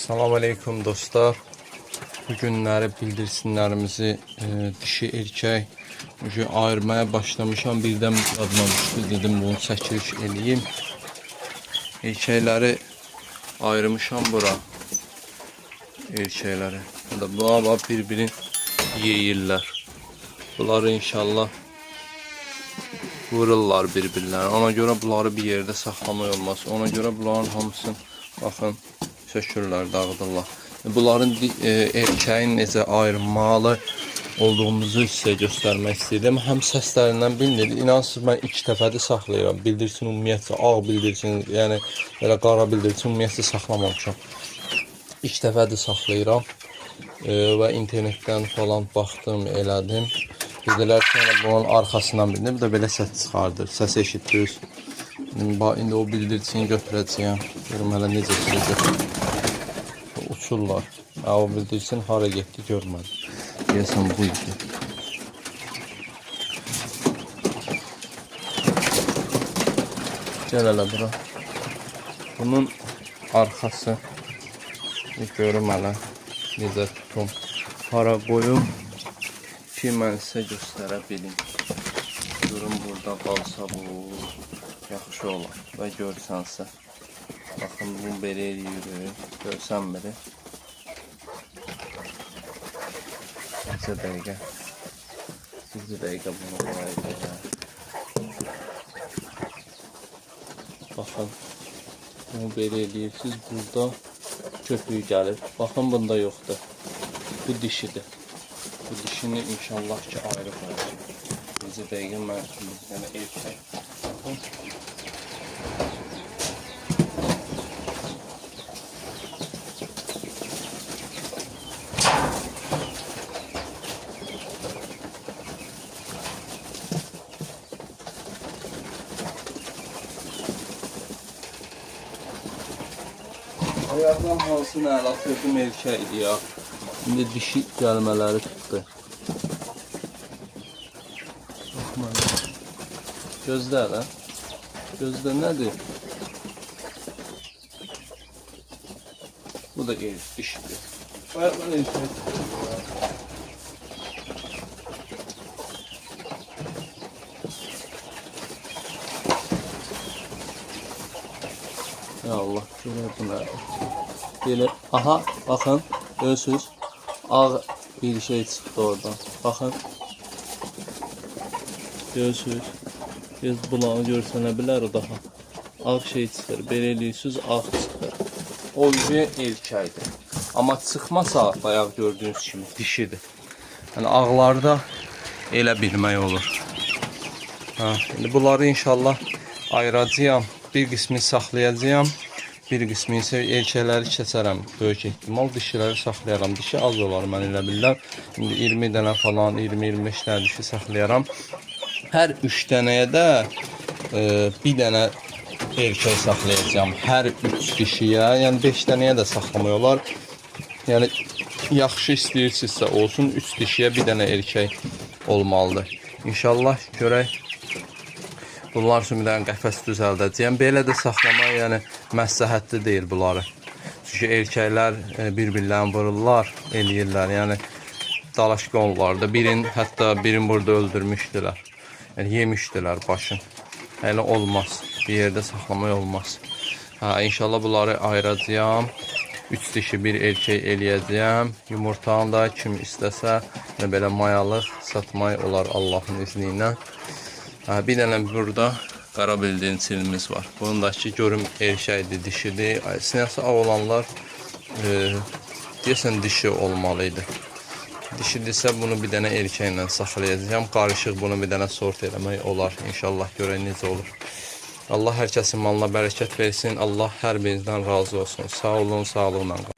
Salam aleyküm dostlar. Bu günləri bildirsinlərimizi dişi erkək ayırmaya başlamışam. Birdən adıma düşdü, dedim bunu çəkiliş eləyim. Erkəkləri ayırmışam bura. Erkəkləri. Bunlar bir-birini yeyirlər. Bunları inşallah vururlar bir-birlərini. Ona görə bunları bir yerdə saxlamaq olmaz. Ona görə bunların hamısını baxın sökürlər, dağıdırlar. Bunların erkəyin necə ayrılmalı olduğumuzu sizə göstərmək istəyirəm. Həm səslərindən bilinir. İnansız mən 2 dəfədir saxlayıram. Bildirsin ümumiyyətlə ağ bildirsin, yəni belə qara bildirsin ümumiyyətlə saxlamamışam. 2 dəfədir saxlayıram və internetdən falan baxdım, elədim. Dedilər ki, bunun arxasından bilinir. Bir də belə səs çıxardır. Səs eşitdiniz. İndi o bildirçini götürəcəyəm. Görüm hələ necə sürəcək. Uçurlar. O bildirçin hara getdi görmədim. Deyəsən bu idi. Gəl hələ bura. Bunun arxası. Görüm hələ necə tutum. Hara qoyum ki mən sizə göstərə bilim. Görüm burada qalsa bu yaxşı olar və görsənsə. Baxın bunu belə eləyir. Görsən biri. Neçə dəqiqə. 1 dəqiqə bunu qoyacaq. Baxın. Bunu belə eləyirsiniz. Burada köpüğü gəlir. Baxın bunda yoxdur. Bu dişidir. Bu dişini inşallah ki ayrı qoyacaq. 1 dəqiqə mən yəni erkək. Baxın. Ayaqdan hansını əl atırdım erkəkdir ya. İndi dişi gəlmələri tutdu. Baxmayın. Gözlə hələ. Gözlə nədir? Bu da dişidir. Ayaqdan erkək. Ya Allah, görək bunlar. Belə, aha, baxın, görürsünüz, ağ bir şey çıxdı oradan. Baxın, görürsünüz, biz bulanı görsənə bilər o daha. Ağ şey çıxır, belə eləyirsiniz, ağ çıxır. O yüzden erkəkdir. Amma çıxmasa, bayaq gördüğünüz kimi dişidir. Yəni ağlarda elə bilmək olur. İndi bunları inşallah ayıracağım. Bir qismini saxlayacağım. Bir qismi isə erkəkləri keçərəm böyük ehtimal. Dişiləri saxlayaram. Dişi az olar mən elə bilirəm. İndi 20 dənə falan, 20-25 dənə dişi saxlayaram. Hər 3 dənəyə də bir dənə erkək saxlayacağım. Hər 3 dişiyə, yəni 5 dənəyə də saxlamaq olar. Yəni yaxşı istəyirsinizsə olsun 3 dişiyə bir dənə erkək olmalıdır. İnşallah görək. Bunlar üçün bir dənə qəfəs düzəldəcəyəm. Belə də saxlamaq yəni məsləhətli deyil bunları. Çünki erkəklər bir-birlərini vururlar, eləyirlər. Yəni dalaşqa onlarda. Hətta birini burada öldürmüşdülər. Yəni yemişdilər başın. Elə olmaz. Bir yerdə saxlamaq olmaz. İnşallah bunları ayıracağım. 3 dişi bir erkək eləyəcəyəm. Yumurtanı da kim istəsə belə mayalıq satmaq olar Allahın izni ilə. Bir dənə burada qara bildirçinimiz var. Bunun da ki görüm erkəkdir, dişidir. Sinəsi ağ olanlar deyəsən dişi olmalıydı. Dişidirsə bunu bir dənə erkəklə saxlayacağım. Qarışıq bunu bir dənə sort eləmək olar. İnşallah görək necə olur. Allah hər kəsin malına bərəkət versin. Allah hər birinizdən razı olsun. Sağ olun, sağlıqla qalın.